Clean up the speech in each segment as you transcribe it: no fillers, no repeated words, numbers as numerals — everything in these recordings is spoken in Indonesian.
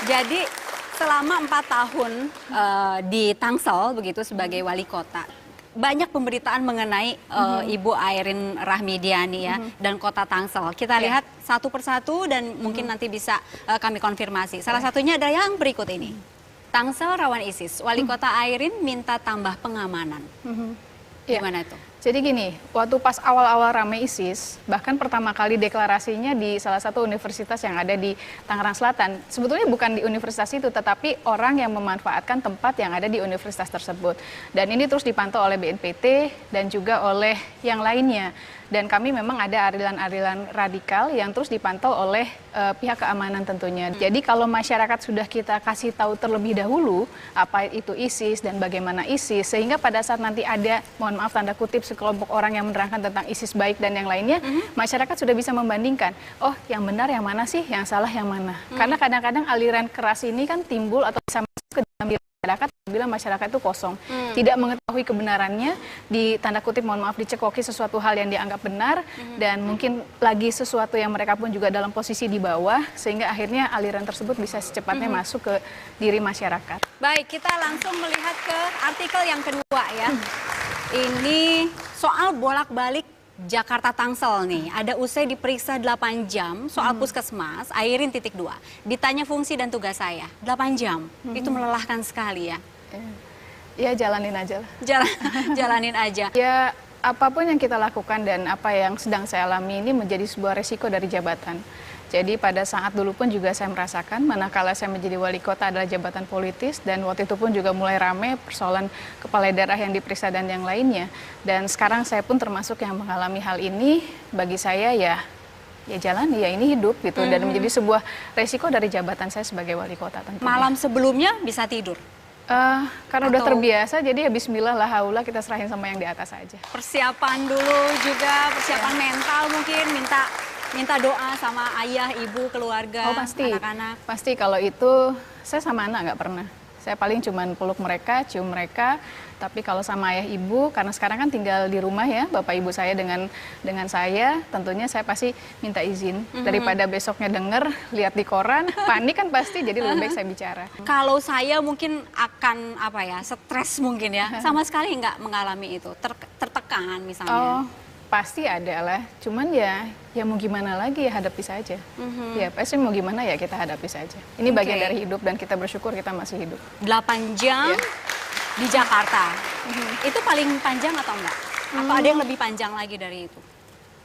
Jadi selama 4 tahun di Tangsel begitu sebagai wali kota, banyak pemberitaan mengenai Ibu Airin Rahmidiani ya dan kota Tangsel. Kita lihat satu persatu dan mungkin nanti bisa kami konfirmasi. Salah satunya adalah yang berikut ini. Tangsel rawan ISIS, wali kota Airin minta tambah pengamanan. Gimana itu? Jadi gini, waktu pas awal-awal rame ISIS, bahkan pertama kali deklarasinya di salah satu universitas yang ada di Tangerang Selatan. Sebetulnya bukan di universitas itu, tetapi orang yang memanfaatkan tempat yang ada di universitas tersebut. Dan ini terus dipantau oleh BNPT dan juga oleh yang lainnya. Dan kami memang ada aliran-aliran radikal yang terus dipantau oleh pihak keamanan tentunya. Jadi kalau masyarakat sudah kita kasih tahu terlebih dahulu apa itu ISIS dan bagaimana ISIS, sehingga pada saat nanti ada, mohon maaf tanda kutip, sekelompok orang yang menerangkan tentang ISIS baik dan yang lainnya, masyarakat sudah bisa membandingkan, oh yang benar yang mana sih, yang salah yang mana. Karena kadang-kadang aliran keras ini kan timbul atau bisa masuk ke dalam diri masyarakat bila masyarakat itu kosong, tidak mengetahui kebenarannya, di tanda kutip mohon maaf dicekoki sesuatu hal yang dianggap benar, dan mungkin lagi sesuatu yang mereka pun juga dalam posisi di bawah, sehingga akhirnya aliran tersebut bisa secepatnya masuk ke diri masyarakat. Baik, kita langsung melihat ke artikel yang kedua ya. Ini soal bolak-balik Jakarta Tangsel nih. Ada usai diperiksa 8 jam soal puskesmas, Airin titik 2. Ditanya fungsi dan tugas saya. 8 jam. Itu melelahkan sekali ya. Ya jalanin aja lah. Jalanin aja. Ya apapun yang kita lakukan dan apa yang sedang saya alami ini menjadi sebuah resiko dari jabatan. Jadi pada saat dulu pun juga saya merasakan, manakala saya menjadi wali kota adalah jabatan politis, dan waktu itu pun juga mulai rame persoalan kepala daerah yang diperiksa dan yang lainnya. Dan sekarang saya pun termasuk yang mengalami hal ini. Bagi saya ya jalan, ya ini hidup gitu, dan menjadi sebuah resiko dari jabatan saya sebagai wali kota tentunya. Malam sebelumnya bisa tidur? Karena udah terbiasa, jadi ya bismillah la haula, kita serahin sama yang di atas aja. Persiapan dulu juga, persiapan mental mungkin, minta doa sama ayah, ibu, keluarga, anak-anak. Pasti kalau itu, saya sama anak nggak pernah. Saya paling cuman peluk mereka, cium mereka. Tapi kalau sama ayah ibu, karena sekarang kan tinggal di rumah ya, bapak ibu saya dengan saya, tentunya saya pasti minta izin. Daripada besoknya denger, lihat di koran, panik kan pasti, jadi lebih baik saya bicara. Kalau saya mungkin akan stres mungkin ya, sama sekali nggak mengalami itu, tertekan misalnya. Pasti ada lah, cuman ya mau gimana lagi, ya hadapi saja. Ya pasti mau gimana ya kita hadapi saja. Ini bagian dari hidup dan kita bersyukur kita masih hidup. 8 jam di Jakarta, itu paling panjang atau enggak? Apa ada yang lebih panjang lagi dari itu?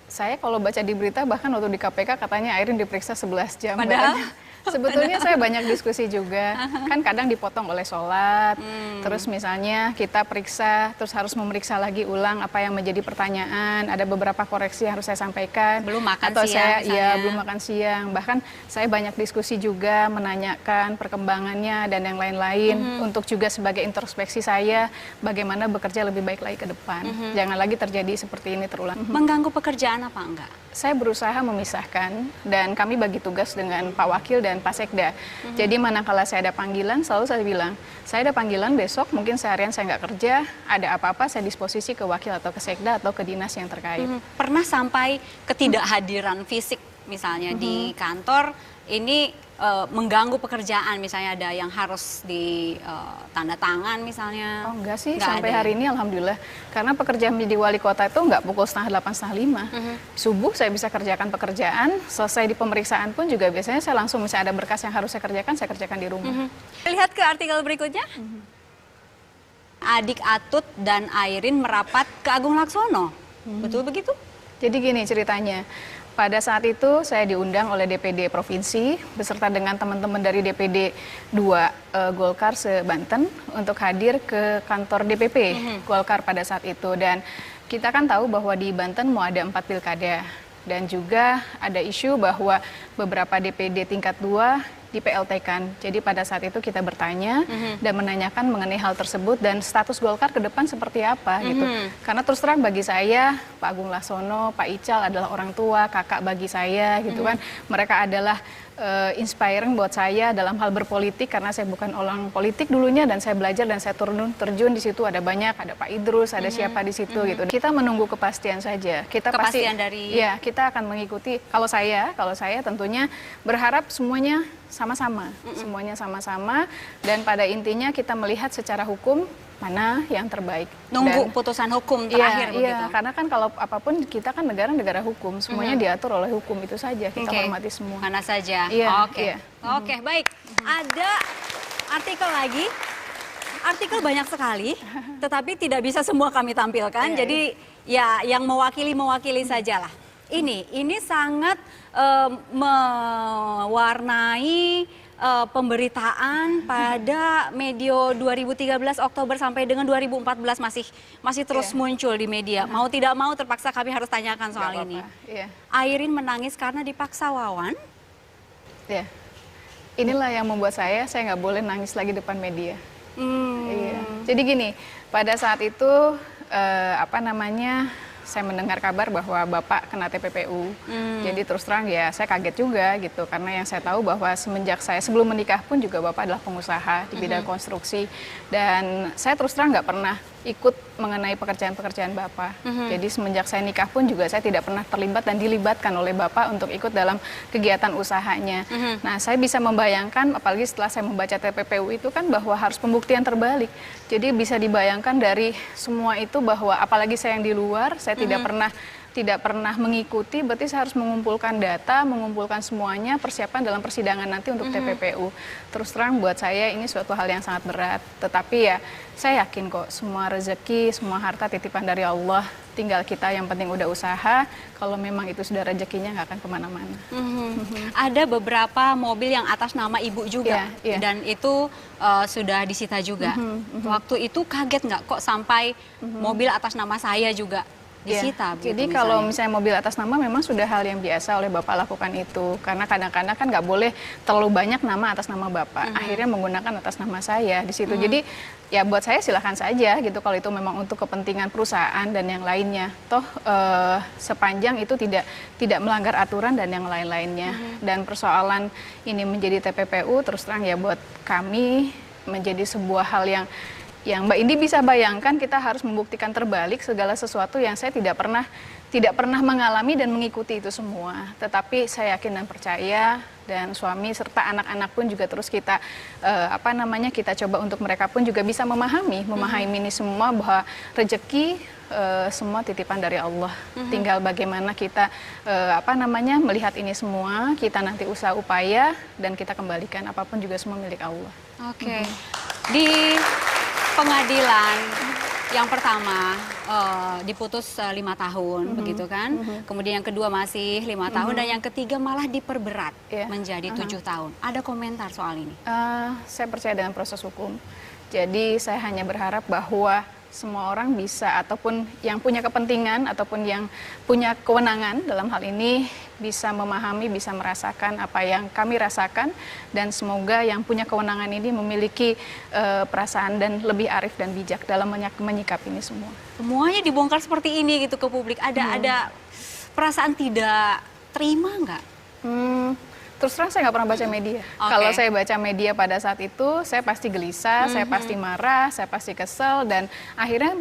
Saya kalau baca di berita, bahkan waktu di KPK katanya Airin diperiksa 11 jam. Padahal? Sebetulnya saya banyak diskusi juga, kan kadang dipotong oleh sholat, terus misalnya kita periksa, terus harus memeriksa lagi ulang apa yang menjadi pertanyaan, ada beberapa koreksi yang harus saya sampaikan. Belum makan atau siang saya belum makan siang, bahkan saya banyak diskusi juga, menanyakan perkembangannya dan yang lain-lain, untuk juga sebagai introspeksi saya, bagaimana bekerja lebih baik lagi ke depan. Jangan lagi terjadi seperti ini terulang. Mengganggu pekerjaan apa enggak? Saya berusaha memisahkan, dan kami bagi tugas dengan Pak Wakil dan Pak Sekda. Jadi manakala saya ada panggilan, selalu saya bilang, saya ada panggilan besok, mungkin seharian saya nggak kerja, ada apa-apa saya disposisi ke Wakil atau ke Sekda atau ke dinas yang terkait. Pernah sampai ketidakhadiran fisik misalnya di kantor, ini mengganggu pekerjaan, misalnya ada yang harus di tanda tangan misalnya? Oh enggak sih, sampai hari ini alhamdulillah. Karena pekerjaan menjadi wali kota itu enggak pukul 7:30, 7:30. Subuh saya bisa kerjakan pekerjaan, selesai di pemeriksaan pun juga biasanya saya langsung, misalnya ada berkas yang harus saya kerjakan di rumah. Lihat ke artikel berikutnya. Adik Atut dan Airin merapat ke Agung Laksono. Betul begitu? Jadi gini ceritanya. Pada saat itu saya diundang oleh DPD Provinsi beserta dengan teman-teman dari DPD 2 Golkar se-Banten untuk hadir ke kantor DPP Golkar pada saat itu. Dan kita kan tahu bahwa di Banten mau ada 4 pilkada. Dan juga ada isu bahwa beberapa DPD tingkat 2 di PLT-kan. Jadi pada saat itu kita bertanya dan menanyakan mengenai hal tersebut dan status Golkar ke depan seperti apa gitu. Karena terus terang bagi saya, Pak Agung Laksono, Pak Ical adalah orang tua, kakak bagi saya gitu kan. Mereka adalah inspiring buat saya dalam hal berpolitik, karena saya bukan orang politik dulunya, dan saya belajar dan saya terjun di situ. Ada banyak, ada Pak Idrus, ada siapa di situ gitu. Kita menunggu kepastian saja. Kita kepastian dari ya kita akan mengikuti. Kalau saya tentunya berharap semuanya sama-sama, semuanya sama-sama, dan pada intinya kita melihat secara hukum mana yang terbaik. Nunggu putusan hukum terakhir begitu. Iya, karena kan kalau apapun kita kan negara hukum, semuanya diatur oleh hukum itu saja, kita hormati semua. Mana saja. Iya, Oke. iya. Oke, baik. Ada artikel lagi. Artikel banyak sekali, tetapi tidak bisa semua kami tampilkan. Iya, jadi ya yang mewakili sajalah. Ini sangat mewarnai pemberitaan pada medio 2013 Oktober sampai dengan 2014 masih terus muncul di media. Mau tidak mau terpaksa kami harus tanyakan soal ini. Airin menangis karena dipaksa Wawan. Ya, inilah yang membuat saya nggak boleh nangis lagi depan media. Iya. Jadi gini, pada saat itu saya mendengar kabar bahwa Bapak kena TPPU. Jadi terus terang ya saya kaget juga gitu, karena yang saya tahu bahwa semenjak saya sebelum menikah pun juga Bapak adalah pengusaha di bidang konstruksi, dan saya terus terang nggak pernah ikut mengenai pekerjaan-pekerjaan Bapak. Jadi semenjak saya nikah pun juga saya tidak pernah terlibat dan dilibatkan oleh Bapak untuk ikut dalam kegiatan usahanya. Nah, saya bisa membayangkan, apalagi setelah saya membaca TPPU itu kan bahwa harus pembuktian terbalik. Jadi bisa dibayangkan dari semua itu bahwa apalagi saya yang di luar, saya tidak pernah mengikuti, berarti saya harus mengumpulkan data, mengumpulkan semuanya, persiapan dalam persidangan nanti untuk TPPU. Terus terang buat saya ini suatu hal yang sangat berat, tetapi ya saya yakin kok semua rezeki, semua harta titipan dari Allah, tinggal kita yang penting udah usaha, kalau memang itu sudah rezekinya nggak akan kemana-mana. Ada beberapa mobil yang atas nama ibu juga, dan itu sudah disita juga. Waktu itu kaget nggak kok sampai mobil atas nama saya juga disita? Jadi kalau misalnya mobil atas nama memang sudah hal yang biasa oleh Bapak lakukan itu, karena kadang-kadang kan nggak boleh terlalu banyak nama atas nama Bapak, akhirnya menggunakan atas nama saya di situ. Jadi ya buat saya silahkan saja gitu kalau itu memang untuk kepentingan perusahaan dan yang lainnya, toh sepanjang itu tidak melanggar aturan dan yang lain-lainnya. Dan persoalan ini menjadi TPPU terus terang ya buat kami menjadi sebuah hal yang Mbak Indi bisa bayangkan, kita harus membuktikan terbalik segala sesuatu yang saya tidak pernah mengalami dan mengikuti itu semua. Tetapi saya yakin dan percaya, dan suami serta anak-anak pun juga terus kita kita coba untuk mereka pun juga bisa memahami ini semua, bahwa rezeki semua titipan dari Allah. Tinggal bagaimana kita melihat ini semua, kita nanti usaha upaya dan kita kembalikan, apapun juga semua milik Allah. Oke. Di pengadilan yang pertama diputus 5 tahun, begitu kan? Kemudian yang kedua masih 5 tahun, dan yang ketiga malah diperberat menjadi 7 tahun. Ada komentar soal ini? Saya percaya dengan proses hukum. Jadi saya hanya berharap bahwa semua orang bisa, ataupun yang punya kepentingan ataupun yang punya kewenangan dalam hal ini, bisa memahami, bisa merasakan apa yang kami rasakan, dan semoga yang punya kewenangan ini memiliki perasaan dan lebih arif dan bijak dalam menyikapi ini semua. Semuanya dibongkar seperti ini gitu ke publik. Ada perasaan tidak terima nggak? Terus terang saya nggak pernah baca media. Kalau saya baca media pada saat itu, saya pasti gelisah, saya pasti marah, saya pasti kesel, dan akhirnya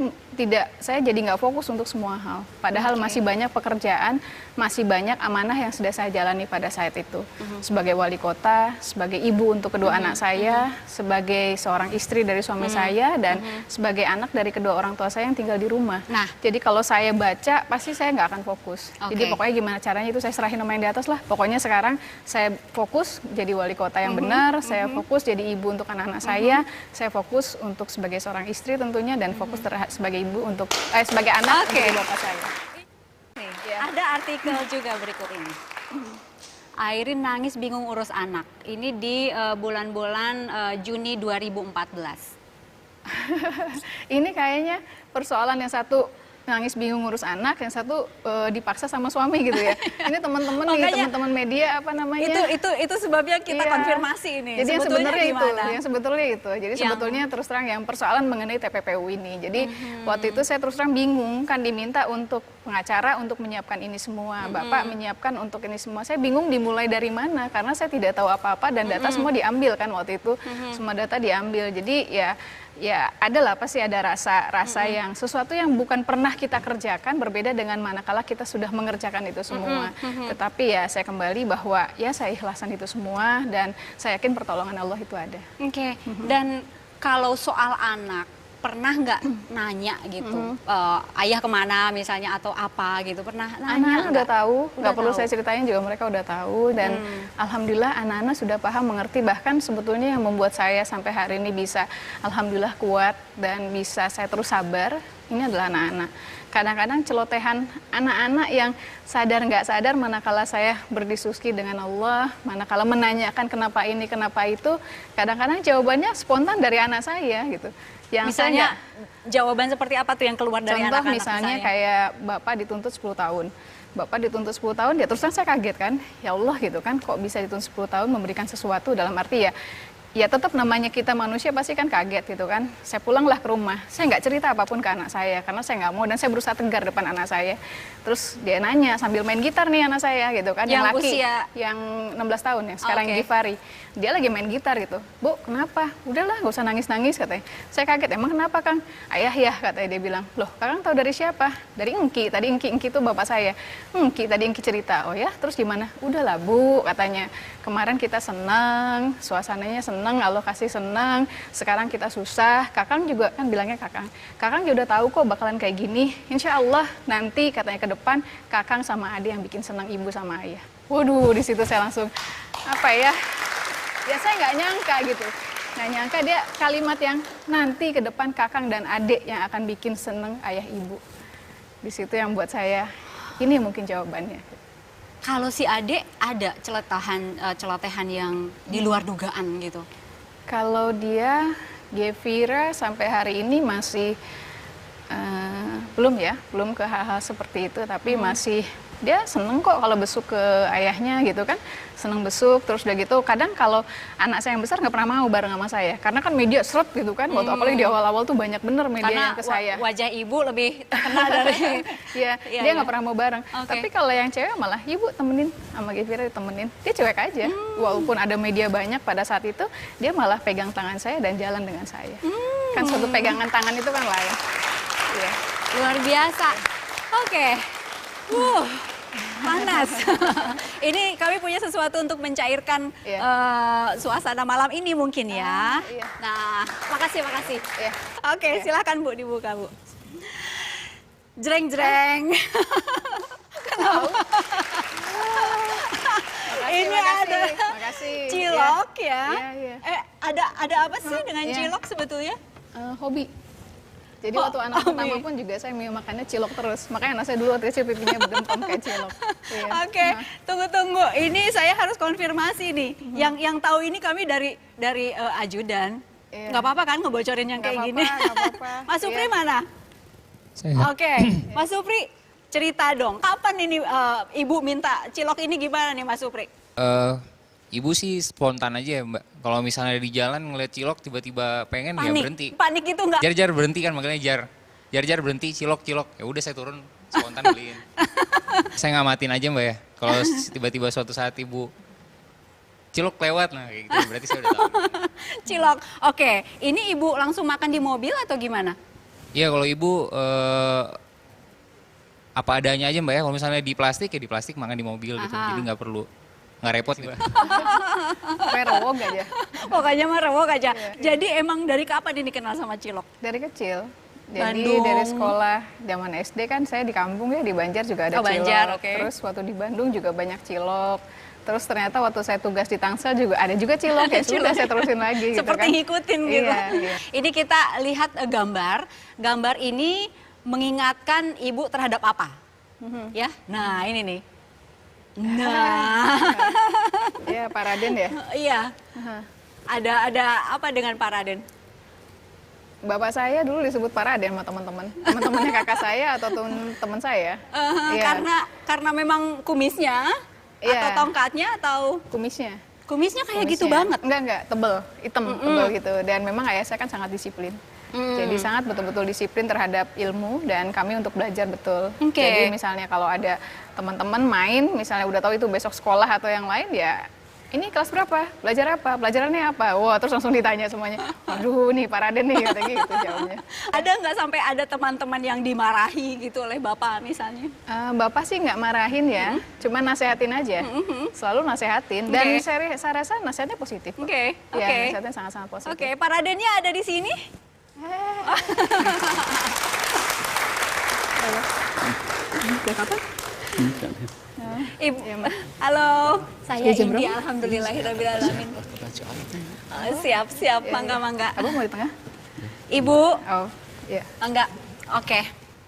saya jadi nggak fokus untuk semua hal. Padahal masih banyak pekerjaan, masih banyak amanah yang sudah saya jalani pada saat itu. Sebagai wali kota, sebagai ibu untuk kedua anak saya, sebagai seorang istri dari suami saya, dan sebagai anak dari kedua orang tua saya yang tinggal di rumah. Jadi kalau saya baca, pasti saya nggak akan fokus. Jadi pokoknya gimana caranya itu saya serahin sama yang di atas lah. Pokoknya sekarang saya fokus jadi wali kota yang benar, saya fokus jadi ibu untuk anak-anak saya fokus untuk sebagai seorang istri tentunya, dan fokus sebagai ibu untuk sebagai anak untuk bapak saya. Ada artikel juga berikut ini. Airin nangis bingung urus anak. Ini di bulan-bulan Juni 2014. Ini kayaknya persoalan yang satu nangis bingung ngurus anak, yang satu dipaksa sama suami gitu ya. Ini teman-teman nih, teman-teman media itu sebabnya kita konfirmasi ini. Jadi yang sebetulnya itu. Jadi sebetulnya terus terang yang persoalan mengenai TPPU ini. Jadi waktu itu saya terus terang bingung, kan diminta untuk pengacara untuk menyiapkan ini semua, bapak menyiapkan untuk ini semua. Saya bingung dimulai dari mana karena saya tidak tahu apa-apa dan data semua diambil kan waktu itu, semua data diambil. Jadi ya adalah pasti ada rasa yang sesuatu yang bukan pernah kita kerjakan berbeda dengan manakala kita sudah mengerjakan itu semua. Tetapi ya saya kembali bahwa ya saya ikhlasan itu semua dan saya yakin pertolongan Allah itu ada. Oke. Dan kalau soal anak, pernah nggak nanya gitu, ayah kemana misalnya atau apa gitu, pernah nanya? Anak-anak udah tahu, nggak perlu tahu. saya ceritain juga mereka udah tahu dan alhamdulillah anak-anak sudah paham, mengerti, bahkan sebetulnya yang membuat saya sampai hari ini bisa alhamdulillah kuat dan bisa saya terus sabar, ini adalah anak-anak. Kadang-kadang celotehan anak-anak yang sadar nggak sadar manakala saya berdiskusi dengan Allah, manakala menanyakan kenapa ini, kenapa itu, kadang-kadang jawabannya spontan dari anak saya gitu. Yang Misalnya jawaban seperti apa tuh yang keluar dari contoh anak-anak misalnya misalnya? kayak Bapak dituntut 10 tahun. Bapak dituntut 10 tahun, ya terus terang saya kaget kan. Ya Allah gitu kan, kok bisa dituntut 10 tahun memberikan sesuatu dalam arti ya tetap namanya kita manusia pasti kan kaget gitu kan. Saya pulanglah ke rumah, saya nggak cerita apapun ke anak saya karena saya nggak mau dan saya berusaha tegar depan anak saya. Terus dia nanya sambil main gitar nih anak saya gitu kan, yang laki, usia yang 16 tahun ya sekarang Gifari. Dia lagi main gitar gitu. Bu, kenapa? Udahlah, nggak usah nangis-nangis katanya. Saya kaget, emang kenapa Kang? Ayah ya katanya, dia bilang. Loh, Kakang tahu dari siapa? Dari Engki. Tadi Engki itu bapak saya. Engki, tadi Engki cerita. Oh ya, terus gimana? Udahlah Bu, katanya. Kemarin kita senang, suasananya senang, Allah kasih senang. Sekarang kita susah. Kakang juga kan bilangnya Kakang. Kakang juga udah tahu kok bakalan kayak gini. Insya Allah nanti katanya ke depan Kakang sama adik yang bikin senang ibu sama ayah. Waduh, di situ saya langsung apa ya? Ya saya nggak nyangka gitu. Nggak nyangka dia kalimat yang nanti ke depan Kakang dan adik yang akan bikin senang ayah ibu. Di situ yang buat saya ini mungkin jawabannya. Kalau si adik ada celotehan yang di luar dugaan gitu. Kalau dia, Gevira sampai hari ini masih belum ke hal-hal seperti itu, tapi masih dia seneng kok kalau besuk ke ayahnya gitu kan, seneng besuk. Terus udah gitu kadang kalau anak saya yang besar nggak pernah mau bareng sama saya karena kan media seret gitu kan, waktu apalagi di awal-awal tuh banyak bener media yang ke saya. Wajah ibu lebih terkenal dari dia nggak pernah mau bareng. Tapi kalau yang cewek malah ibu temenin sama Gevira, ditemenin, dia cuek aja. Walaupun ada media banyak pada saat itu, dia malah pegang tangan saya dan jalan dengan saya. Kan suatu pegangan tangan itu kan lain. Iya. Luar biasa. Oke. Panas. Ini kami punya sesuatu untuk mencairkan suasana malam ini mungkin ya. Iya. Nah, makasih. Iya. Oke, silakan Bu, dibuka Bu. Jreng. Kenapa? Ini ada cilok ya. Iya. Ada apa sih dengan cilok sebetulnya? Hobi. Jadi waktu anak pertama pun juga saya makannya cilok terus. Makanya anak saya dulu waktu kecil pipinya berdempam kayak cilok. Iya. Oke, tunggu. Ini saya harus konfirmasi nih. Yang tahu ini kami dari ajudan. Iya. Nggak apa-apa kan ngebocorin yang kayak gini? Nggak apa-apa. Mas Supri mana? Saya. Oke, Mas Supri cerita dong. Kapan ini Ibu minta cilok ini gimana nih Mas Supri? Ibu sih spontan aja ya Mbak. Kalau misalnya di jalan ngeliat cilok tiba-tiba pengen ya berhenti. Panik itu nggak? Jar berhenti kan makanya jar berhenti cilok. Ya udah saya turun spontan beliin. Saya ngamatin aja Mbak ya. Kalau tiba-tiba suatu saat ibu cilok lewat nah kayak gitu berarti saya udah tahu. Cilok. Oke, ini Ibu langsung makan di mobil atau gimana? Iya kalau ibu apa adanya aja Mbak ya. Kalau misalnya di plastik ya di plastik makan di mobil gitu. Jadi nggak repot gitu. Rewog aja. Pokoknya mah rewok aja. Jadi emang dari kapan ini kenal sama cilok? Dari kecil. Jadi Bandung. dari sekolah, zaman SD kan saya di kampung ya, di Banjar juga ada cilok. Banjar, oke. Terus waktu di Bandung juga banyak cilok. Terus ternyata waktu saya tugas di Tangsel juga ada juga cilok. Ya sudah saya terusin lagi gitu kan. Seperti ngikutin gitu. Iya. Ini kita lihat gambar. Gambar ini mengingatkan Ibu terhadap apa? Ya, nah ini nih. Nah, Iya, Pak Raden ya. iya. Ada apa dengan Pak Raden? Bapak saya dulu disebut Pak Raden sama teman-temannya kakak saya atau teman saya. Iya. Karena memang kumisnya atau tongkatnya atau Kumisnya kayak gitu banget. Enggak, tebel, hitam, tebel gitu. Dan memang ayah saya kan sangat disiplin. Jadi sangat betul-betul disiplin terhadap ilmu dan kami untuk belajar betul. Oke. Jadi misalnya kalau ada teman-teman main, misalnya udah tahu itu besok sekolah atau yang lain ya, ini kelas berapa? Belajar apa? Pelajarannya apa? Wah, terus langsung ditanya semuanya. Waduh, nih Pak Raden nih, kata gitu jawabnya. Ada nggak sampai ada teman-teman yang dimarahi gitu oleh Bapak misalnya? Bapak sih nggak marahin ya, cuma nasehatin aja. Selalu nasehatin. Dan Oke. saya rasa nasihatnya positif. Oke, Ya, oke. nasihatnya sangat-sangat positif. Oke, Pak Radennya ada di sini? Udah kapan? Ibu, Iya, Mbak. halo, saya Sudah jam Indi, berapa? alhamdulillahirrahmanirrahim. Siap, siap, mangga. Abang mau di tengah? Ibu, Oh, iya. enggak, oke.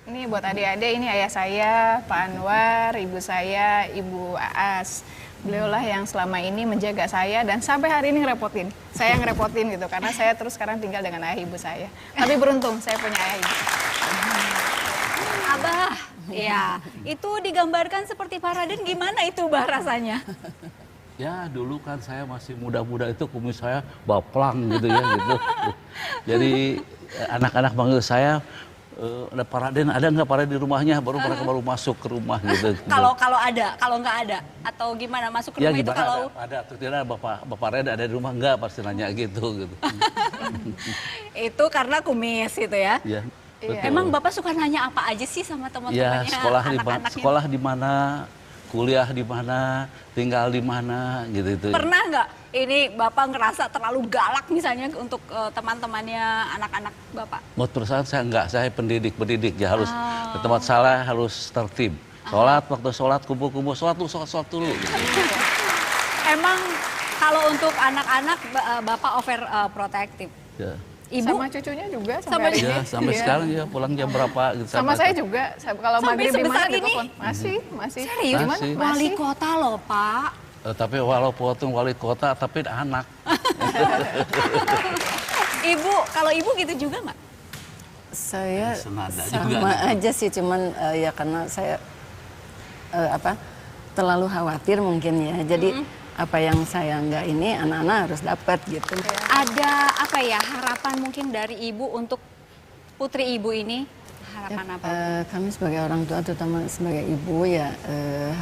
Ini buat adik-adik, ini ayah saya, Pak Anwar, ibu saya, Ibu Aas. Beliau lah yang selama ini menjaga saya dan sampai hari ini ngerepotin. Saya ngerepotin gitu, karena saya terus sekarang tinggal dengan ayah ibu saya. Tapi beruntung, saya punya ayah ibu. Abah, ya, itu digambarkan seperti Pak Raden, gimana itu Bah rasanya? Ya dulu kan saya masih muda-muda itu kumis saya baplang gitu ya gitu. Jadi anak-anak manggil saya, ada Pak Raden, ada nggak Pak Raden di rumahnya? Baru mereka baru masuk ke rumah gitu. Kalau ada, kalau nggak ada, atau gimana masuk ke Ya rumah itu gimana kalau ada atau tidak Bapak Raden ada di rumah nggak, pasti nanya gitu. itu karena kumis gitu ya? Ya, Iya. betul. Emang Bapak suka nanya apa aja sih sama Ya teman-temannya, anak-anaknya? sekolah di mana, kuliah di mana, tinggal di mana gitu itu. Pernah nggak ini Bapak ngerasa terlalu galak misalnya untuk teman-temannya anak-anak Bapak? Menurut saya enggak, saya pendidik ya harus ke tempat salah harus tertib. Sholat, waktu sholat kumpul-kumpul, sholat dulu. Gitu. Emang kalau untuk anak-anak Bapak overprotective. Ya. Ibu Sama cucunya juga sampai Sama hari ini. Ya, sampai Iya. sekarang ya pulang jam berapa gitu. Sama saya juga. Kalau Sampai maghrib di mana sebesar ini? ditelepon. Masih. serius? Masih. Wali kota loh Pak. Tapi walaupun wali kota, tapi anak. Ibu, kalau ibu gitu juga nggak? Saya Senada sama juga. aja sih, cuman ya karena saya terlalu khawatir mungkin ya. Jadi apa yang saya nggak ini anak-anak harus dapat gitu. Ada apa ya harapan mungkin dari ibu untuk putri ibu ini? Harapan apa? Kami sebagai orang tua, terutama sebagai ibu ya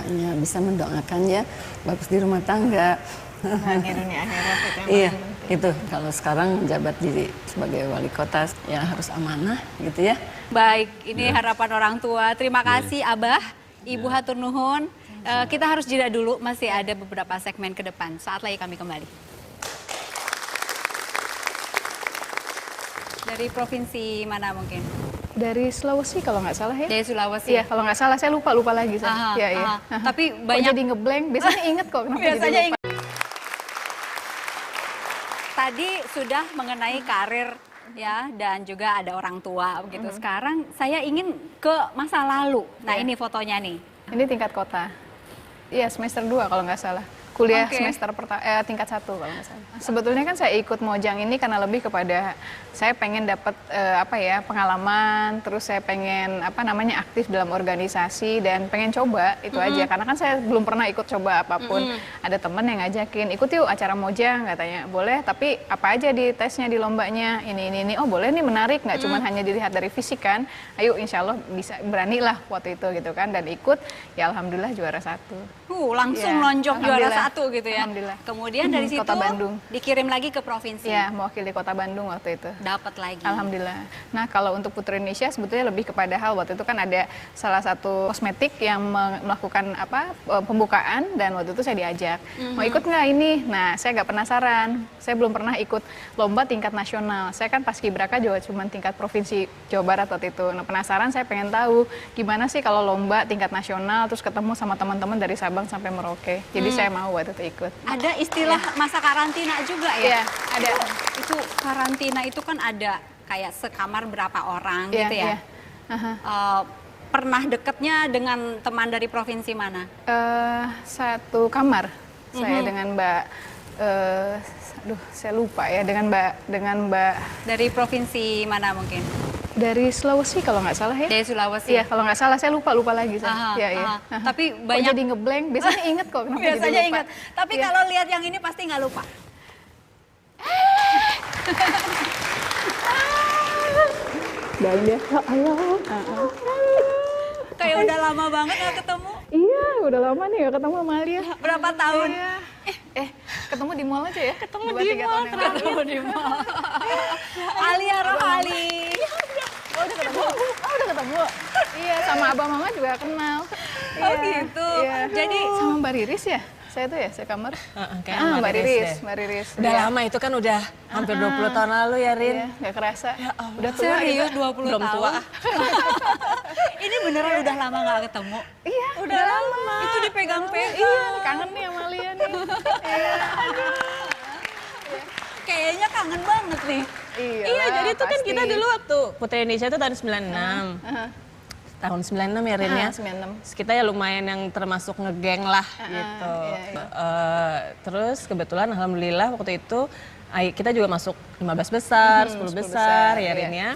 hanya bisa mendoakan ya bagus di rumah tangga. Bahagia dunia akhirat itu yang Iya, paling penting. itu kalau sekarang menjabat diri sebagai wali kota ya harus amanah gitu ya. Baik, ini harapan orang tua. Terima kasih Abah, Ibu hatur nuhun. Kita harus jeda dulu, masih ada beberapa segmen ke depan. Saat lagi kami kembali. Dari provinsi mana mungkin? Dari Sulawesi kalau nggak salah ya. Dari Sulawesi. Iya, kalau nggak salah saya lupa lagi saya. Aha, Iya, iya. aha. Tapi Kok banyak jadi ngeblank. Biasanya inget kok kenapa biasanya jadi lupa. Tadi sudah mengenai karir ya dan juga ada orang tua begitu. Sekarang saya ingin ke masa lalu. Nah, Iya. ini fotonya nih. Ini tingkat kota. Iya, semester 2 kalau nggak salah. Kuliah Oke. semester tingkat 1 kalau nggak salah. Sebetulnya kan saya ikut Mojang ini karena lebih kepada saya pengen dapat pengalaman, terus saya pengen aktif dalam organisasi dan pengen coba itu aja. Karena kan saya belum pernah ikut coba apapun. Ada temen yang ngajakin, ikut yuk acara Mojang katanya. Boleh, tapi apa aja di tesnya di lombanya? Ini. Oh, boleh nih, menarik, nggak cuma hanya dilihat dari fisik kan. Ayo insya Allah bisa, beranilah waktu itu gitu kan dan ikut. Ya alhamdulillah juara 1. Langsung Iya, nonjok juara alhamdulillah. 1 gitu ya. Alhamdulillah. Kemudian dari situ Kota Bandung. dikirim lagi ke provinsi. Ya, mewakili Kota Bandung waktu itu. Dapat lagi. Alhamdulillah. Nah, kalau untuk Putri Indonesia sebetulnya lebih kepada hal waktu itu kan ada salah satu kosmetik yang melakukan pembukaan dan waktu itu saya diajak. Mau ikut nggak ini? Nah, saya nggak penasaran. Saya belum pernah ikut lomba tingkat nasional. Saya kan paskibraka juga cuma tingkat provinsi Jawa Barat waktu itu. Nah, penasaran saya pengen tahu gimana sih kalau lomba tingkat nasional terus ketemu sama teman-teman dari Sabang sampai Merauke. Jadi saya mau waktu itu ikut. Ada istilah masa karantina juga ya? Iya, ada. Itu karantina itu kan ada kayak sekamar berapa orang Iya, gitu ya? iya. Aha. Pernah deketnya dengan teman dari provinsi mana? Satu kamar saya dengan Mbak saya lupa ya dengan Mbak Dari provinsi mana mungkin? dari Sulawesi kalau nggak salah ya. Dari Sulawesi. Iya, kalau nggak salah saya lupa lagi saya. Aha, Iya, iya. aha. Aha. Tapi Kok banyak jadi ngeblank. Biasanya inget kok kenapa jadi biasanya lupa. ingat. Tapi Iya. kalau lihat yang ini pasti nggak lupa. Dan dia, ya Allah. Kayak udah lama banget gak ketemu. Iya, udah lama nih gak ketemu sama Alia. Berapa tahun? Iya. Ketemu di mall aja ya? Ketemu di mall, ketemu di mall. Alia Rohali. Oh, udah ketemu? Oh, udah ketemu? Iya, sama Abah Mama juga kenal. Oh gitu. Iya. Jadi Sama Mbak Riris ya? Saya tuh ya, saya kamar. Kayak Mbak Riris, deh. Mbak Riris. Udah Iya. lama itu kan udah hampir 20 tahun lalu ya, Rin. Iya, nggak kerasa. Udah tua serius gitu. 20 Belum tahun. tua. Ini beneran udah lama gak ketemu. Iya, Udah lama. Itu dipegang-pegang. Iya, kangen nih sama Alia nih. Kayaknya kangen banget nih. Iya, jadi itu kan pasti. kita dulu waktu Putri Indonesia itu tahun 96. Tahun 96 ya, Rin ya. 96. Terus kita ya lumayan yang termasuk ngegeng lah gitu. iya. Terus kebetulan alhamdulillah waktu itu kita juga masuk 15 besar, 10 besar ya, Rin ya.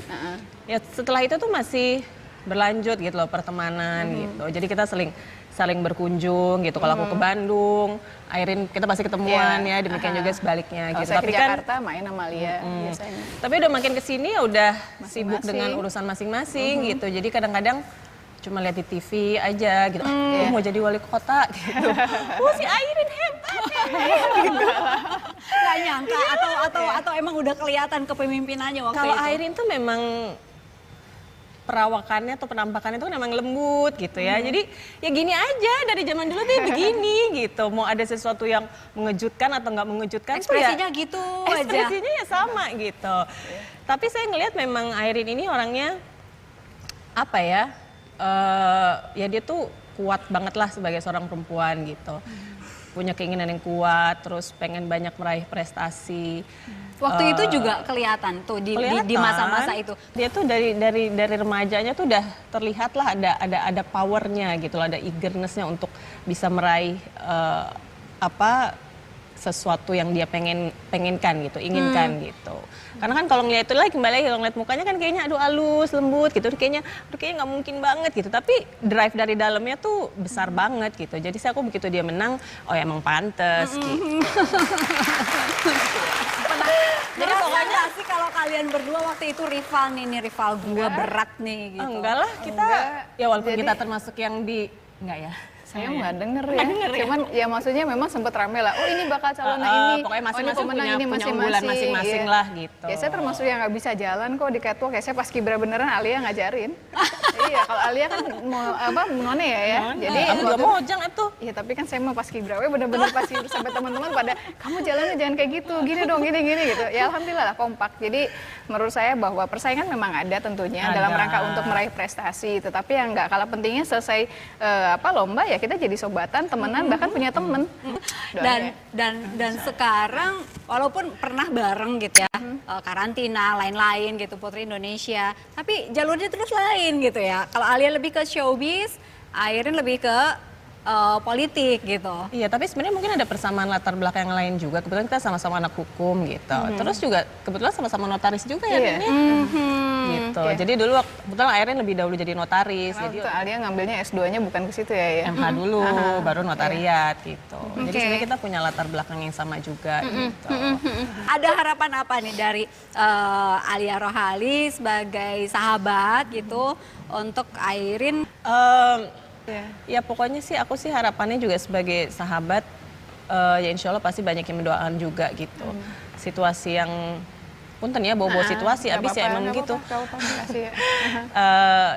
Ya setelah itu tuh masih berlanjut gitu loh pertemanan gitu. Jadi kita saling berkunjung gitu. Kalau aku ke Bandung, Airin kita pasti ketemuan ya, demikian juga sebaliknya Kalau gitu. saya Tapi ke kan Jakarta main sama Alia biasanya. tapi udah makin kesini ya udah sibuk Masing-masing. dengan urusan masing-masing gitu. Jadi kadang-kadang cuma lihat di TV aja gitu. Mau jadi wali kota gitu. Si Airin hebat ya. Gak nyangka atau emang udah kelihatan kepemimpinannya waktu Kalau itu. Airin tuh memang perawakannya atau penampakannya tuh memang lembut gitu ya. Jadi ya gini aja dari zaman dulu tuh begini gitu. Mau ada sesuatu yang mengejutkan atau nggak mengejutkan tuh ya Ekspresinya gitu aja. ekspresinya ya sama gitu. Tapi saya ngelihat memang Airin ini orangnya apa ya? Ya dia tuh kuat banget lah sebagai seorang perempuan gitu. Punya keinginan yang kuat, terus pengen banyak meraih prestasi. Waktu itu juga kelihatan tuh di masa-masa itu. Dia tuh dari remajanya tuh udah terlihat lah ada powernya gitu lah, ada eagernessnya untuk bisa meraih sesuatu yang dia pengenkan gitu, inginkan gitu. Karena kan kalau ngeliat itu lagi kembali lagi kalau ngeliat mukanya kan kayaknya aduh halus, lembut gitu, kayaknya nggak mungkin banget gitu. Tapi drive dari dalamnya tuh besar banget gitu. Jadi aku begitu dia menang, oh ya emang pantes gitu. Jadi pokoknya sih kalau kalian berdua waktu itu rival nih rival gua berat nih gitu. Enggak lah, kita ya walaupun Jadi- kita termasuk yang enggak ya. Saya nggak denger ya. Cuman ya maksudnya memang sempat rame lah. Oh ini bakal calon ini. Pokoknya oh, ini masing-masing pemenang punya ini unggulan masing-masing Iya. lah gitu. Ya saya termasuk yang nggak bisa jalan kok di catwalk. Ya saya pas kibra beneran Alia ngajarin. Iya kalau Alia kan none ya. Jadi Kamu juga waktu- mojang atuh. Iya tapi kan saya mau pas kibra, bener-bener pas kibra sampai teman-teman pada kamu jalannya jangan kayak gitu, gini dong, gini gitu. Ya alhamdulillah lah kompak. Jadi menurut saya bahwa persaingan memang ada tentunya Ada. dalam rangka untuk meraih prestasi. Tetapi yang nggak kalah pentingnya selesai lomba ya kita jadi sobatan, temenan, bahkan punya temen. Dan sekarang walaupun pernah bareng gitu ya, karantina lain-lain gitu Putri Indonesia, tapi jalurnya terus lain gitu ya. Kalau Alia lebih ke showbiz, Airin lebih ke politik gitu. Iya, tapi sebenarnya mungkin ada persamaan latar belakang yang lain juga. Kebetulan kita sama-sama anak hukum gitu. Terus juga kebetulan sama-sama notaris juga ya, Rin, ya? Gitu. Oke. Jadi dulu kebetulan Airin lebih dahulu jadi notaris. Jadi Jadi Alia ngambilnya S2-nya bukan ke situ ya. MH dulu, baru notariat gitu. Jadi Oke. sebenarnya kita punya latar belakang yang sama juga gitu. Ada harapan apa nih dari Alia Rohali sebagai sahabat gitu untuk Airin? Ya pokoknya sih aku sih harapannya juga sebagai sahabat ya insya Allah pasti banyak yang mendoakan juga gitu. Situasi yang punten ya bawa-bawa situasi abis ya emang gitu.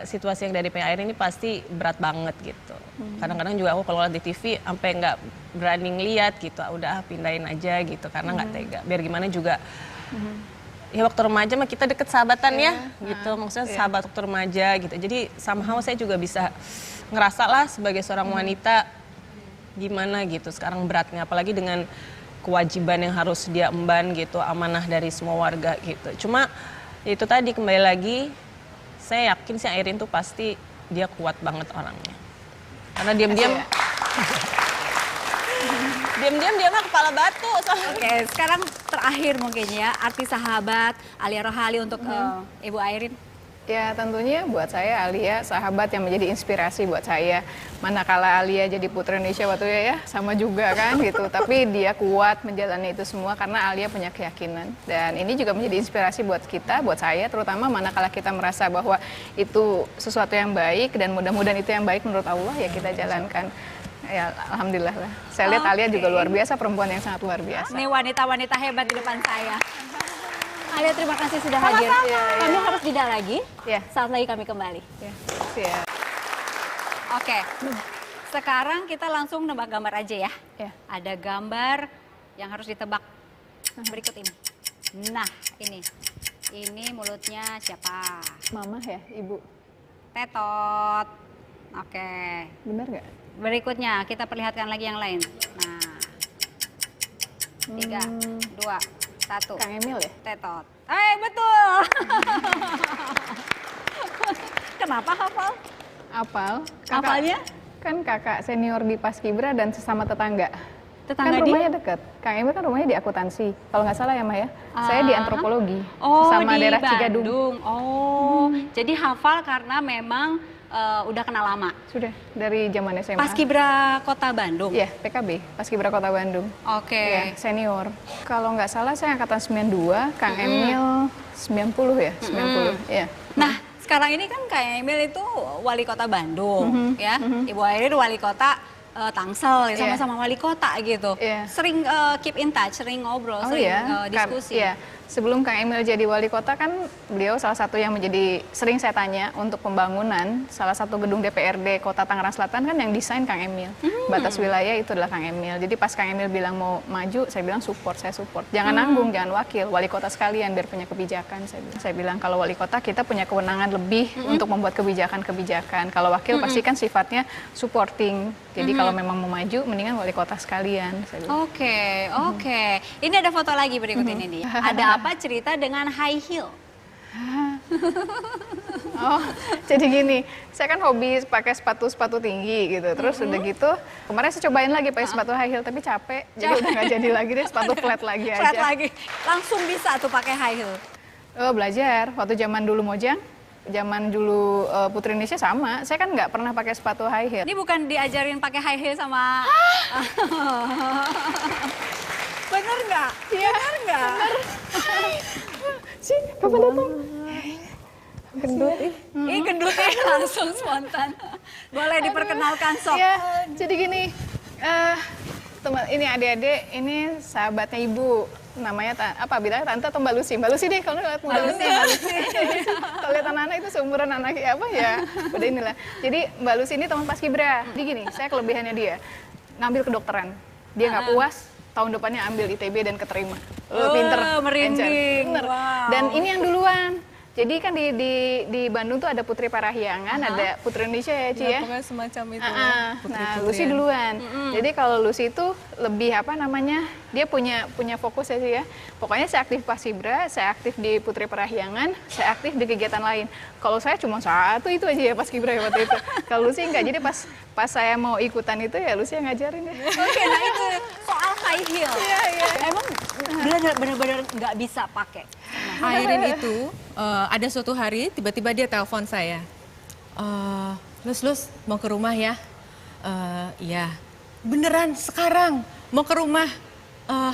Situasi yang dari PAIR ini pasti berat banget gitu. Kadang-kadang juga aku kalau lihat di TV sampai nggak berani ngeliat gitu. Udah pindahin aja gitu karena nggak tega. Biar gimana juga. Ya waktu remaja mah kita deket sahabatan ya gitu. Maksudnya sahabat waktu remaja gitu. Jadi somehow saya juga bisa ngerasa lah sebagai seorang wanita gimana gitu sekarang beratnya. Apalagi dengan kewajiban yang harus dia emban gitu, amanah dari semua warga gitu. Cuma itu tadi kembali lagi, saya yakin sih Airin tuh pasti dia kuat banget orangnya. Karena diam-diam, diam-diam dia mah kepala batu. Oke, sekarang terakhir mungkin ya arti sahabat Alia Rohali untuk Ibu Airin. Ya tentunya buat saya Alia sahabat yang menjadi inspirasi buat saya. Manakala Alia jadi Putri Indonesia waktu ya sama juga kan gitu. Tapi dia kuat menjalani itu semua karena Alia punya keyakinan. Dan ini juga menjadi inspirasi buat kita, buat saya terutama manakala kita merasa bahwa itu sesuatu yang baik dan mudah-mudahan itu yang baik menurut Allah ya kita jalankan. Ya alhamdulillah lah. Saya lihat Alia juga luar biasa, perempuan yang sangat luar biasa. Ini wanita-wanita hebat di depan saya. Alia, terima kasih sudah hadir. Kami harus jeda lagi. Ya. Saat lagi kami kembali. Ya. Ya. Oke, sekarang kita langsung nebak gambar aja ya. Ya. Ada gambar yang harus ditebak berikut ini. Nah, ini mulutnya siapa? Mama ya, ibu. Tetot. Oke. Benar nggak? Berikutnya kita perlihatkan lagi yang lain. Nah, 3, 2, 1. Kang Emil ya? Tetot. Betul. Kenapa hafal? Apal. Hafalnya? Kan kakak senior di Paskibra dan sesama tetangga. Tetangga Kan di? rumahnya deket. Kang Emil kan rumahnya di akuntansi. Kalau nggak salah ya, Ma ya. Saya di antropologi. Oh, sama di daerah Cigadung. Bandung. Oh, jadi hafal karena memang udah kenal lama. Sudah dari zaman SMA. Paskibra Kota Bandung. Iya, PKB, Paskibra Kota Bandung. Oke. Ya, senior. Kalau nggak salah saya angkatan 92, Kang Emil 90 ya, 90. Iya. Nah, sekarang ini kan Kak Emil itu wali kota Bandung, ya. Ibu Airin wali kota Tangsel, ya, Iya. sama-sama wali kota gitu. Iya. Sering keep in touch, sering ngobrol, Oh sering iya, diskusi. Iya. Sebelum Kang Emil jadi wali kota kan beliau salah satu yang menjadi sering saya tanya untuk pembangunan salah satu gedung DPRD Kota Tangerang Selatan kan yang desain Kang Emil. Batas wilayah itu adalah Kang Emil. Jadi pas Kang Emil bilang mau maju, saya bilang support, saya support. Jangan nanggung, jangan wakil, wali kota sekalian biar punya kebijakan. Saya bilang kalau wali kota kita punya kewenangan lebih untuk membuat kebijakan-kebijakan. Kalau wakil pasti kan sifatnya supporting. Jadi kalau memang mau maju, mendingan wali kota sekalian. Saya bilang. Oke, oke. Ini ada foto lagi berikut ini nih. Ada apa cerita dengan high heel? Oh, jadi gini, saya kan hobi pakai sepatu tinggi gitu. Terus udah gitu, kemarin saya cobain lagi pakai sepatu high heel, tapi capek. Jadi udah nggak jadi lagi deh, sepatu flat lagi aja. Flat lagi. Langsung bisa tuh pakai high heel. Oh, belajar. Waktu zaman dulu Mojang, zaman dulu Putri Indonesia sama. Saya kan nggak pernah pakai sepatu high heel. Ini bukan diajarin pakai high heel sama... Bener nggak? Iya. Bener nggak? Sih, kapan datang? Gendut. Ih, gendutnya langsung spontan. Boleh diperkenalkan, Sok. Iya, jadi gini, teman ini adik-adik, ini sahabatnya ibu, namanya apa? Bilangnya tante atau Mbak Lucy? Mbak Lucy deh, kalau lihat Mbak Lucy. Kalau lihat anak-anak itu seumuran anak apa ya? Udah inilah. Jadi Mbak Lucy ini teman Paskibra. Jadi gini, saya kelebihannya dia ngambil kedokteran. Dia nggak puas, tahun depannya ambil ITB dan keterima. Pinter, merinding. Bener. Wow. Dan ini yang duluan. Jadi kan di Bandung tuh ada Putri Parahyangan, ada Putri Indonesia ya, Ci ya. Pokoknya semacam itu. Nah, Lucy duluan. Jadi kalau Lucy itu lebih apa namanya? Dia punya fokus ya, Ci ya. Pokoknya saya aktif Paskibra, saya aktif di Putri Parahyangan, saya aktif di kegiatan lain. Kalau saya cuma satu itu aja ya Paskibra ya waktu itu. Kalau Lucy enggak. Jadi pas saya mau ikutan itu ya Lucy yang ngajarin ya. Oke, nah itu soal high heel. Iya, iya. Emang bener-bener nggak bisa pakai. Airin itu ada suatu hari tiba-tiba dia telepon saya. Lus, mau ke rumah ya? Iya. Beneran sekarang mau ke rumah?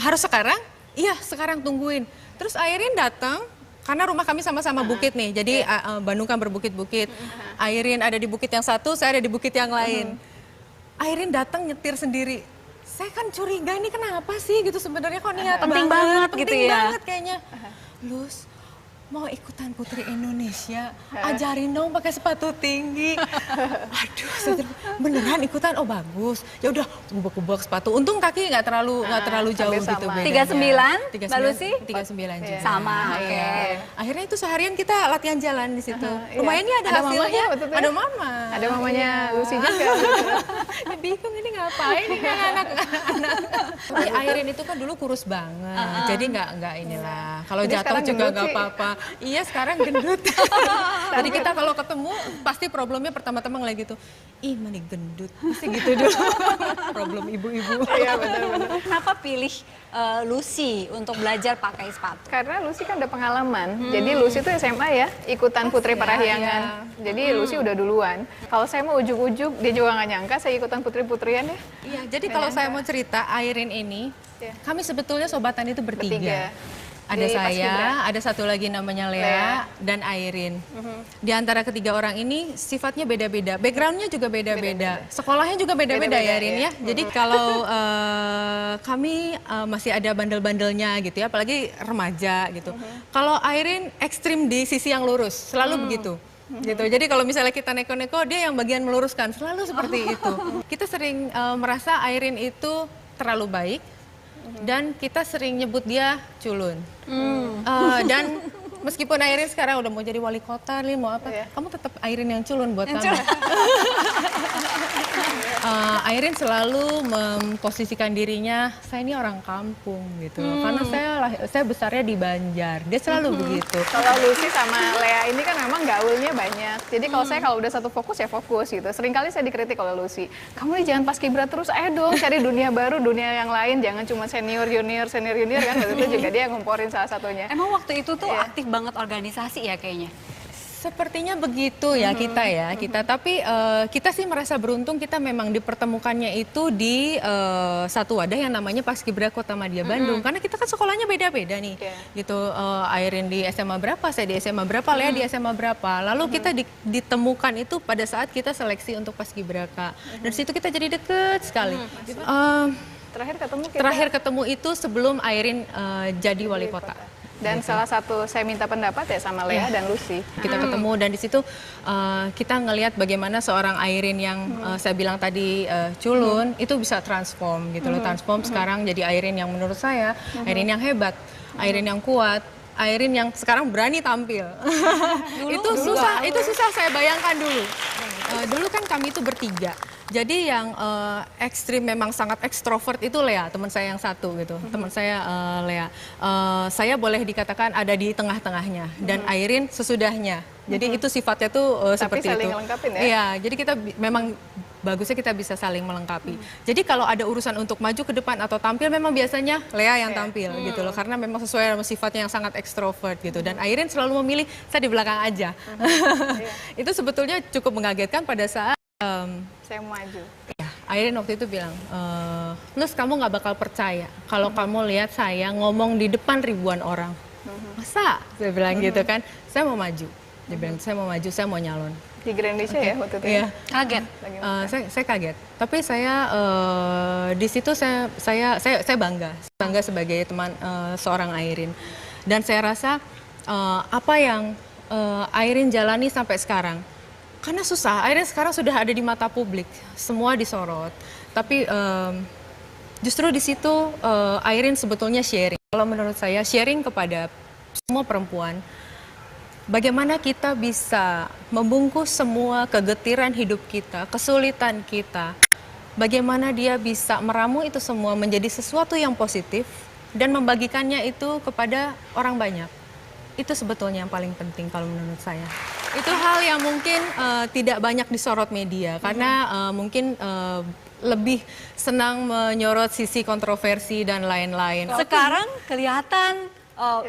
Harus sekarang? Iya, sekarang tungguin. Terus Airin datang karena rumah kami sama-sama bukit nih. Jadi Bandung kan berbukit-bukit. Airin ada di bukit yang satu, saya ada di bukit yang lain. Airin datang nyetir sendiri. Saya kan curiga ini kenapa sih gitu sebenarnya kok niat Penting banget gitu penting ya. banget kayaknya. Lus, mau ikutan Putri Indonesia, ajarin dong pakai sepatu tinggi. Aduh, saya beneran ikutan, oh bagus. Ya udah, gubek-gubek sepatu. Untung kaki nggak terlalu jauh hampir gitu sama. bedanya. 39, Mbak Lucy? 39 juga. Sama, oke. Iya. Akhirnya itu seharian kita latihan jalan di situ. Iya. Lumayan nih ada mamanya hasilnya. waktu itu ya? Ada mama. Ada mamanya Lucy juga. Ya, bingung ini ngapain ini anak-anak. Tapi Airin itu kan dulu kurus banget, jadi nggak inilah. Kalau Jadi jatuh sekarang juga gendut nggak sih. apa-apa. Iya sekarang gendut. Jadi kita kalau ketemu pasti problemnya pertama-tama lagi gitu. Ih mana gendut, pasti gitu dulu. Problem ibu-ibu. Iya benar-benar. Kenapa pilih Lucy untuk belajar pakai sepatu? Karena Lucy kan udah pengalaman. Jadi Lucy itu SMA ya, ikutan Putri Parahyangan. Jadi Lucy udah duluan. Kalau saya mau ujuk-ujuk, dia juga nggak nyangka saya ikutan Putri-Putrian ya. Iya, jadi kalau saya mau cerita Airin ini, Iya. kami sebetulnya sobatan itu bertiga. Ada Di saya, Paskibra. ada satu lagi namanya Lea, dan Airin. Di antara ketiga orang ini sifatnya beda-beda, backgroundnya juga beda-beda, sekolahnya juga beda-beda ya Airin ya. Jadi kalau kami masih ada bandel-bandelnya gitu ya, apalagi remaja gitu. Kalau Airin ekstrim di sisi yang lurus, selalu begitu. Gitu. Jadi kalau misalnya kita neko-neko, dia yang bagian meluruskan, selalu seperti itu. Kita sering merasa Airin itu terlalu baik. Dan kita sering nyebut dia culun. Dan meskipun Airin sekarang udah mau jadi wali kota, Lin, mau apa? Kamu tetap Airin yang culun buat kami. Airin selalu memposisikan dirinya, saya ini orang kampung gitu. Karena saya besarnya di Banjar. Dia selalu begitu. Kalau Lucy sama Lea ini kan memang gaulnya banyak. Jadi kalau udah satu fokus ya fokus gitu. Seringkali saya dikritik oleh Lucy. Kamu nih jangan paskibra terus, ayo dong cari dunia baru, dunia yang lain. Jangan cuma senior junior kan. Waktu itu juga dia ngumporin salah satunya. Emang waktu itu tuh aktif banget organisasi ya kayaknya? Sepertinya begitu ya kita. Tapi kita sih merasa beruntung kita memang dipertemukannya itu di satu wadah yang namanya Paskibra Kota Madya Bandung. Karena kita kan sekolahnya beda-beda nih. Gitu, Airin di SMA berapa, saya di SMA berapa, Lea di SMA berapa. Lalu kita ditemukan itu pada saat kita seleksi untuk Paskibraka. Dan situ kita jadi deket sekali. Terakhir ketemu itu sebelum Airin jadi wali kota. Dan salah satu saya minta pendapat ya sama Lea dan Lucy. Kita ketemu dan di situ kita ngelihat bagaimana seorang Airin yang saya bilang tadi culun itu bisa transform gitu loh. Transform sekarang jadi Airin yang menurut saya Airin yang hebat, Airin yang kuat, Airin yang sekarang berani tampil. Itu susah saya bayangkan dulu. Dulu kan kami itu bertiga. Jadi yang ekstrim memang sangat ekstrovert itu Lea, teman saya yang satu gitu. Teman saya Lea. Saya boleh dikatakan ada di tengah-tengahnya dan Airin sesudahnya. Jadi itu sifatnya tuh seperti itu. Tapi saling melengkapi ya? Iya, jadi kita memang bagusnya kita bisa saling melengkapi. Jadi kalau ada urusan untuk maju ke depan atau tampil memang biasanya Lea yang tampil gitu loh. Karena memang sesuai dengan sifatnya yang sangat ekstrovert gitu. Dan Airin selalu memilih saya di belakang aja. Itu sebetulnya cukup mengagetkan pada saat saya mau maju. ya, Airin waktu itu bilang, Nus kamu nggak bakal percaya kalau kamu lihat saya ngomong di depan ribuan orang. Masa? Saya bilang gitu kan, saya mau maju. Dia bilang, saya mau maju, saya mau nyalon. Di Grand Indonesia ya waktu itu. Iya. Kaget? Saya kaget. Tapi saya di situ saya bangga sebagai teman seorang Airin. Dan saya rasa apa yang Airin jalani sampai sekarang. Karena susah, Airin sekarang sudah ada di mata publik, semua disorot. Tapi justru di situ Airin sebetulnya sharing. Kalau menurut saya sharing kepada semua perempuan, bagaimana kita bisa membungkus semua kegetiran hidup kita, kesulitan kita, bagaimana dia bisa meramu itu semua menjadi sesuatu yang positif dan membagikannya itu kepada orang banyak. Itu sebetulnya yang paling penting kalau menurut saya. Itu hal yang mungkin tidak banyak disorot media karena mungkin lebih senang menyorot sisi kontroversi dan lain-lain. Sekarang kelihatan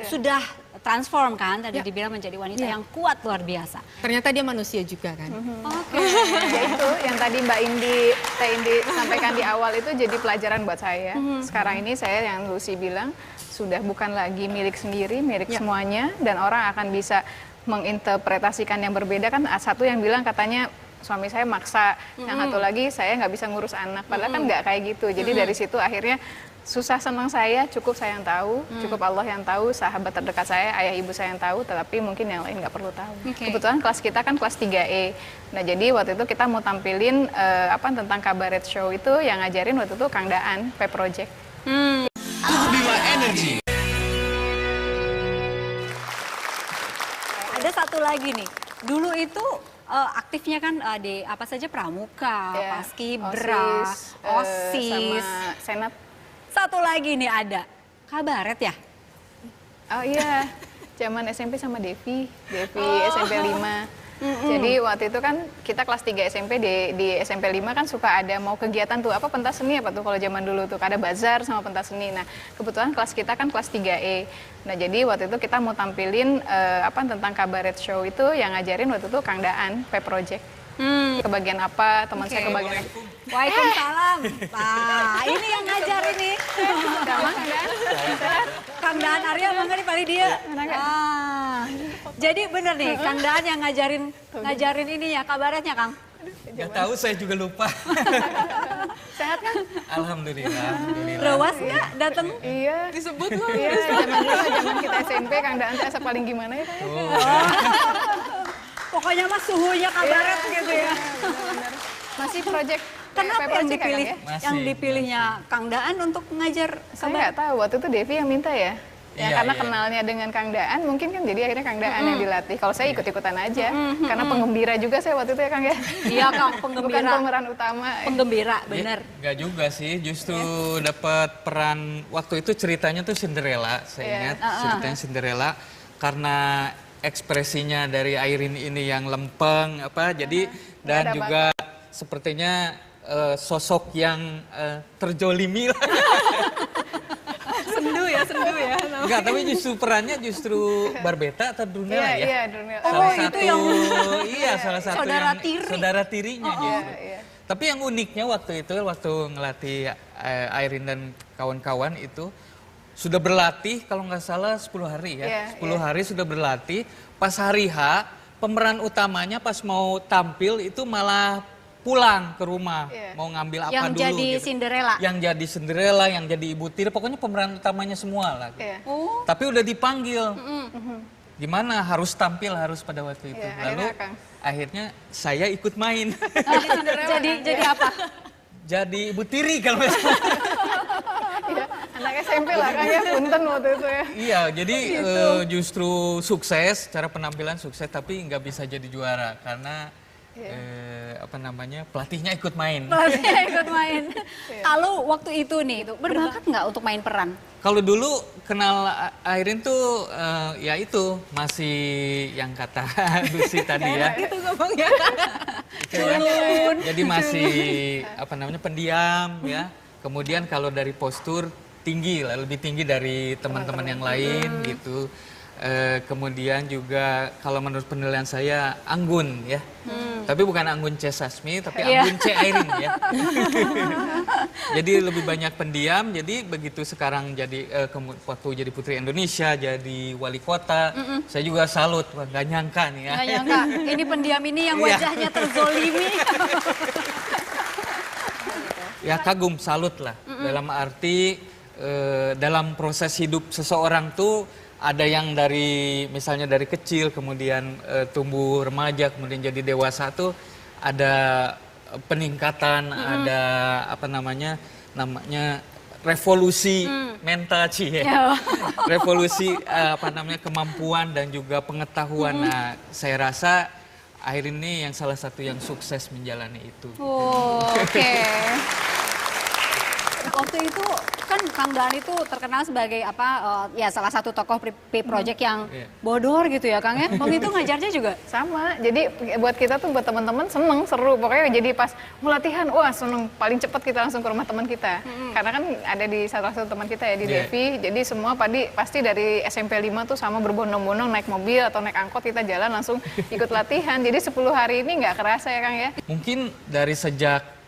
sudah transform kan, tadi dibilang menjadi wanita yang kuat luar biasa. Ternyata dia manusia juga kan. Ya itu yang tadi Teh Indi sampaikan di awal itu jadi pelajaran buat saya. Sekarang ini saya yang Lucy bilang sudah bukan lagi milik sendiri, milik semuanya, dan orang akan bisa menginterpretasikan yang berbeda kan. Satu yang bilang katanya suami saya maksa, yang satu lagi saya nggak bisa ngurus anak, padahal kan nggak kayak gitu. Jadi dari situ akhirnya susah senang saya, cukup saya yang tahu, cukup Allah yang tahu, sahabat terdekat saya, ayah ibu saya yang tahu, tetapi mungkin yang lain nggak perlu tahu. Kebetulan kelas kita kan kelas 3E. Nah jadi waktu itu kita mau tampilin tentang kabaret show itu, yang ngajarin waktu itu Kang Daan, P Project. Ada satu lagi nih, dulu itu aktifnya kan di apa saja pramuka, paskibra, OSIS, sama Senat. Satu lagi nih ada kabaret ya. Oh iya. Zaman SMP sama Devi SMP 5. Jadi waktu itu kan kita kelas 3 SMP di SMP 5 kan suka ada mau kegiatan tuh apa pentas seni apa tuh kalau zaman dulu tuh ada bazar sama pentas seni. Nah, kebetulan kelas kita kan kelas 3E. Nah, jadi waktu itu kita mau tampilin tentang kabaret show itu yang ngajarin waktu itu Kang Daan, P Project. Kebagian apa, teman saya kebagian apa. Waalaikumsalam. Nah, ini yang ngajar ini. Gampang Kang Daan? Kang Daan Arya mangga di pali dia. Jadi bener nih, Kang Daan yang ngajarin ini ya kabaretnya, Kang. Gak tahu, saya juga lupa. Sehat kan? Alhamdulillah. Rewas nggak datang? Iya. Disebut loh. Iya, zaman kita SMP Kang Daan asa paling gimana ya Kang? Pokoknya mah suhunya kabaret gitu ya. Benar. Masih project Kenapa P yang Project dipilih, kan, ya? yang dipilihnya Kang Daan untuk ngajar Saya kabaret? nggak tahu, waktu itu Devi yang minta ya. Ya Iya, karena iya. kenalnya dengan Kang Daan, mungkin kan jadi akhirnya Kang Daan yang dilatih. Kalau saya ikut-ikutan aja, karena penggembira juga saya waktu itu ya Kang ya. Iya, Kang, Bukan penggembira. pemeran utama. Penggembira, bener. Gak juga sih, justru dapat peran waktu itu ceritanya tuh Cinderella, saya Iya. ingat ceritanya Cinderella karena ekspresinya dari Airin ini yang lempeng jadi dan ada juga sepertinya sosok yang terjolimi lah. Sendu ya. Enggak, tapi justru perannya justru Barbeta atau Dunela Iya, ya. iya, Dunela. Salah itu satu, yang- iya salah satu Saudara yang tiri. saudara tirinya justru. iya. Tapi yang uniknya waktu itu, waktu ngelatih Airin dan kawan-kawan itu sudah berlatih kalau nggak salah 10 hari ya. Iya, 10 hari sudah berlatih. Pas hari H, pemeran utamanya pas mau tampil itu malah pulang ke rumah. Iya. Mau ngambil apa Yang dulu jadi gitu. Cinderella. Yang jadi Cinderella, yang jadi ibu tiri, pokoknya pemeran utamanya semua lah. Gitu. Iya. Oh, Tapi udah dipanggil. Gimana harus tampil harus pada waktu itu. Iya, Lalu akhirnya, Kang. akhirnya saya ikut main. jadi apa? Jadi ibu tiri kalau nggak salah. Iya, anak SMP lah Kang ya, punten waktu itu ya. Iya, jadi justru sukses, cara penampilan sukses tapi nggak bisa jadi juara karena pelatihnya ikut main. Pelatihnya ikut main. Kalau waktu itu nih, berbakat nggak untuk main peran? Kalau dulu kenal Airin tuh ya itu masih yang kata Lucy tadi ya. Itu ngomongnya. Itu ya. Jadi masih pendiam ya. Kemudian kalau dari postur tinggi lah, lebih tinggi dari teman-teman yang lain gitu. Kemudian juga kalau menurut penilaian saya anggun ya. Tapi bukan anggun C. Sasmi, tapi anggun C. Airin ya. Jadi lebih banyak pendiam, jadi begitu sekarang jadi waktu jadi Putri Indonesia, jadi wali kota, saya juga salut, wah, nggak nyangka nih ya. Nggak nyangka, ini pendiam ini yang wajahnya terzolimi. Ya kagum, salut lah. Dalam arti dalam proses hidup seseorang tuh ada yang misalnya dari kecil, kemudian tumbuh remaja, kemudian jadi dewasa tuh ada peningkatan, ada namanya revolusi mental ya. Revolusi kemampuan dan juga pengetahuan. Nah, saya rasa Airin ini yang salah satu yang sukses menjalani itu. Oh, oke. Waktu itu kan Kang Daan itu terkenal sebagai salah satu tokoh P Project yang bodor gitu ya Kang ya. Waktu itu ngajarnya juga Sama, jadi buat kita tuh buat teman-teman seneng, seru. Pokoknya jadi pas mau latihan, wah seneng, paling cepat kita langsung ke rumah teman kita. Karena kan ada di salah satu teman kita ya, di Devi. Jadi semua pasti dari SMP 5 tuh sama berbondong-bondong naik mobil atau naik angkot, kita jalan langsung ikut latihan. Jadi 10 hari ini nggak kerasa ya Kang ya. Mungkin dari sejak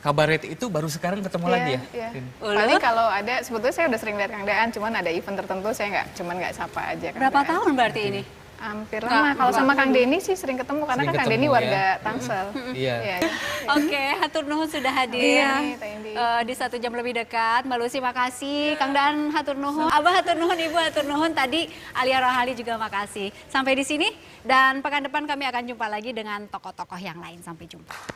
kabaret itu baru sekarang ketemu lagi ya? Iya. Rin? Paling kalau ada, sebetulnya saya udah sering lihat Kang Daan, cuman ada event tertentu saya nggak sapa aja Kang berapa Daan. tahun berarti ini? Hampir lama. Kalau sama Kang Denny sih sering ketemu, karena Sering kan Kang ketemu Denny ya. warga Tangsel. Iya. Iya. Oke, hatur nuhun sudah hadir Teh Indi. di 1 jam lebih dekat. Mbak Lucy makasih, Kang Daan hatur nuhun, Abah hatur nuhun, Ibu hatur nuhun. Tadi Alia Rohali juga makasih. Sampai di sini dan pekan depan kami akan jumpa lagi dengan tokoh-tokoh yang lain. Sampai jumpa.